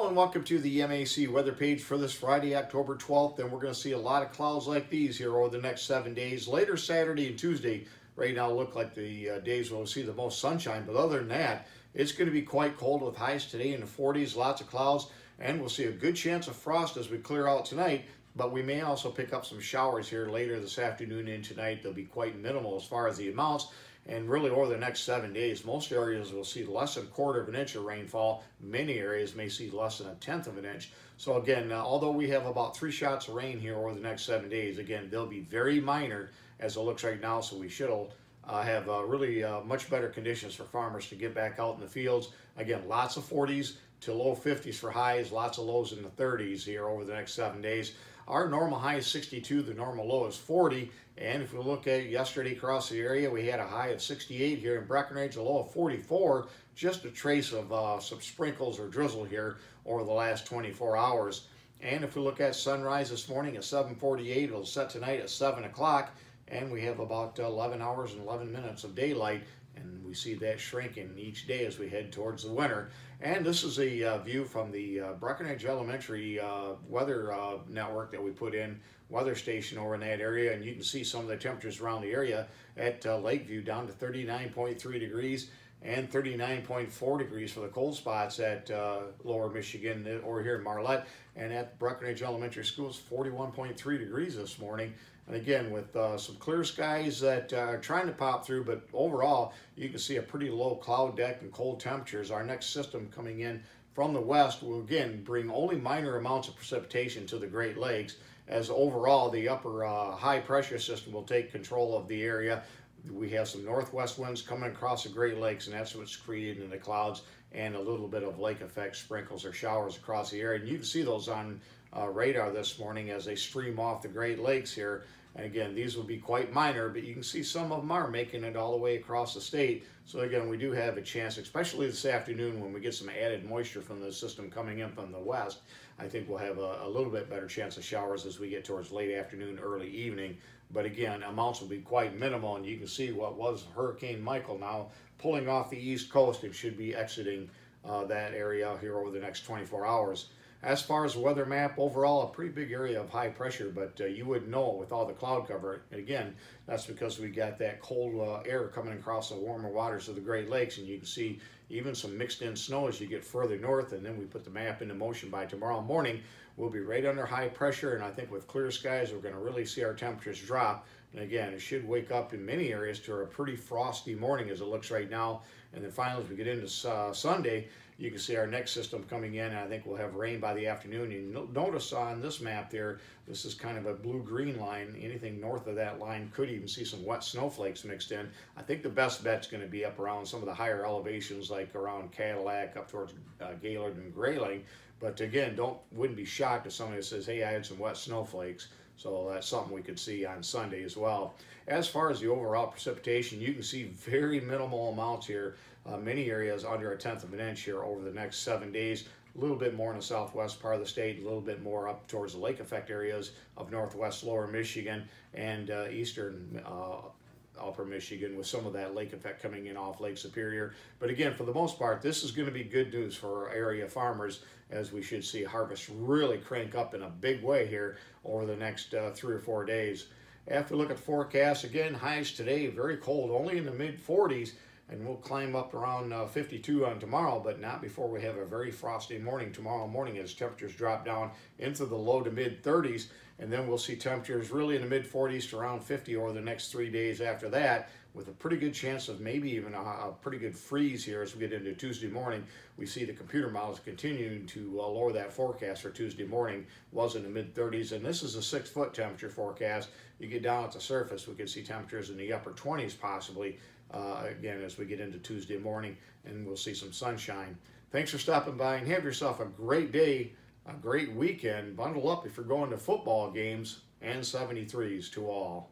Hello and welcome to the MAC weather page for this Friday, October 12th. And we're going to see a lot of clouds like these here over the next 7 days. Later Saturday and Tuesday right now look like the days where we'll see the most sunshine. But other than that, it's going to be quite cold with highs today in the 40s, lots of clouds. And we'll see a good chance of frost as we clear out tonight. But we may also pick up some showers here later this afternoon and tonight. They'll be quite minimal as far as the amounts. And really over the next 7 days, most areas will see less than 1/4 of an inch of rainfall. Many areas may see less than 1/10 of an inch. So again, although we have about 3 shots of rain here over the next 7 days, again, they'll be very minor as it looks right now. So we should have really much better conditions for farmers to get back out in the fields. Again, lots of 40s to low 50s for highs, lots of lows in the 30s here over the next 7 days. Our normal high is 62, the normal low is 40. And if we look at yesterday across the area, we had a high of 68 here in Breckenridge, a low of 44, just a trace of some sprinkles or drizzle here over the last 24 hours. And if we look at sunrise this morning at 7:48, it'll set tonight at 7 o'clock, and we have about 11 hours and 11 minutes of daylight. And we see that shrinking each day as we head towards the winter. And this is a view from the Breckenridge Elementary weather network that we put in, weather station over in that area. And you can see some of the temperatures around the area at Lakeview down to 39.3 degrees and 39.4 degrees for the cold spots at Lower Michigan or here in Marlette. And at Breckenridge Elementary School, it's 41.3 degrees this morning. And again, with some clear skies that are trying to pop through, but overall, you can see a pretty low cloud deck and cold temperatures. Our next system coming in from the west will again bring only minor amounts of precipitation to the Great Lakes, as overall the upper high pressure system will take control of the area. We have some northwest winds coming across the Great Lakes, and that's what's creating the clouds and a little bit of lake effect sprinkles or showers across the area. And you can see those on radar this morning as they stream off the Great Lakes here. And again, these will be quite minor, but you can see some of them are making it all the way across the state. So again, we do have a chance, especially this afternoon when we get some added moisture from the system coming in from the west. I think we'll have a little bit better chance of showers as we get towards late afternoon, early evening. But again, amounts will be quite minimal, and you can see what was Hurricane Michael now pulling off the east coast. It should be exiting that area here over the next 24 hours. As far as the weather map, overall, a pretty big area of high pressure, but you wouldn't know it with all the cloud cover. And again, that's because we got that cold air coming across the warmer waters of the Great Lakes, and you can see even some mixed in snow as you get further north. And then we put the map into motion. By tomorrow morning, we'll be right under high pressure, and I think with clear skies, we're going to really see our temperatures drop. And again, it should wake up in many areas to a pretty frosty morning as it looks right now. And then finally, as we get into Sunday, you can see our next system coming in, and I think we'll have rain by the afternoon. You notice on this map there, this is kind of a blue-green line. Anything north of that line could even see some wet snowflakes mixed in. I think the best bet's going to be up around some of the higher elevations, like around Cadillac, up towards Gaylord and Grayling. But again, wouldn't be shocked if somebody says, hey, I had some wet snowflakes. So that's something we could see on Sunday as well. As far as the overall precipitation, you can see very minimal amounts here. Many areas under 1/10 of an inch here over the next 7 days. A little bit more in the southwest part of the state, a little bit more up towards the lake effect areas of northwest lower Michigan and eastern upper Michigan, with some of that lake effect coming in off Lake Superior. But again, for the most part, this is going to be good news for our area farmers, as we should see harvest really crank up in a big way here over the next 3 or 4 days. After we look at the forecast, again, highs today, very cold, only in the mid-40s, and we'll climb up around 52 on tomorrow, but not before we have a very frosty morning tomorrow morning as temperatures drop down into the low to mid-30s. And then we'll see temperatures really in the mid-40s to around 50 over the next 3 days after that, with a pretty good chance of maybe even a pretty good freeze here as we get into Tuesday morning. We see the computer models continuing to lower that forecast for Tuesday morning, was in the mid-30s, and this is a 6-foot temperature forecast. You get down at the surface, we could see temperatures in the upper 20s possibly, again, as we get into Tuesday morning, and we'll see some sunshine. Thanks for stopping by, and have yourself a great day, a great weekend. Bundle up if you're going to football games, and 73s to all.